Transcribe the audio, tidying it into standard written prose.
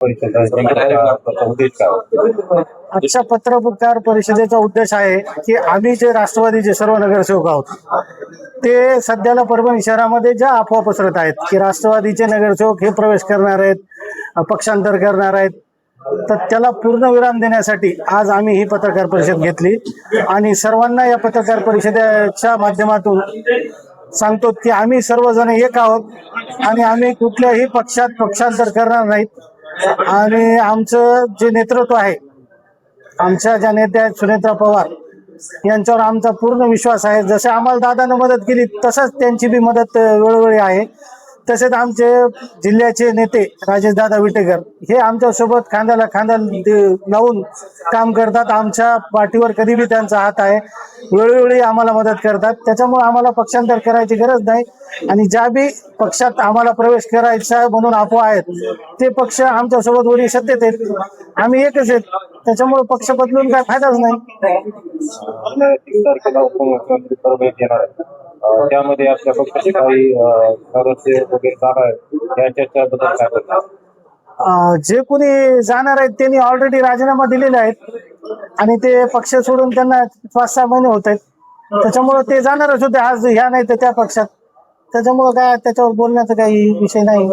उद्देश काय? आजच्या पत्रकार परिषदेचा उद्देश आहे की आम्ही जे राष्ट्रवादीचे सर्व नगरसेवक आहोत ते सध्याला परभणी शहरामध्ये ज्या अफवा पसरत आहेत की राष्ट्रवादीचे नगरसेवक हे प्रवेश करणार आहेत, पक्षांतर करणार आहेत, तर त्याला पूर्णविराम देण्यासाठी आज आम्ही ही पत्रकार परिषद घेतली आणि सर्वांना या पत्रकार परिषदेच्या माध्यमातून सांगतो की आम्ही सर्वजण एक आहोत आणि आम्ही कुठल्याही पक्षात पक्षांतर करणार नाहीत आणि आमचं जे नेतृत्व आहे, आमच्या ज्या नेत्या आहेत सुनेत्रा पवार यांच्यावर आमचा पूर्ण विश्वास आहे. जसे आम्हाला दादानं मदत केली तसंच त्यांची बी मदत वेळोवेळी आहे. तसेच आमचे जिल्ह्याचे नेते राजेशदादा विटेकर हे आमच्यासोबत खांद्याला खांदा लावून काम करतात. आमच्या पाठीवर कधी बी त्यांचा हात आहे, वेळोवेळी आम्हाला मदत करतात. त्याच्यामुळे आम्हाला पक्षांतर करायची गरज नाही आणि ज्या बी पक्षात आम्हाला प्रवेश करायचा म्हणून अफवा आहेत ते पक्ष आमच्यासोबत वरी सत्तेत आहेत, आम्ही एकच आहेत. त्याच्यामुळे पक्ष बदलून काय फायदाच नाही. उपमुख्यमंत्री परभणीत येणार आहे, त्यामध्ये आपल्या पक्षाचे काही सदस्य वगैरे जाणार आहेत, या चर्चाबद्दल काय बोलतात? जे कोणी जाणार आहेत त्यांनी ऑलरेडी राजीनामा दिलेले आहेत आणि ते पक्ष सोडून त्यांना 5-6 महिने होत आहेत. त्याच्यामुळे ते जाणारच होते, आज ह्या नाही तर त्या पक्षात. त्याच्यामुळे काय त्याच्यावर बोलण्याचा काही विषय नाही.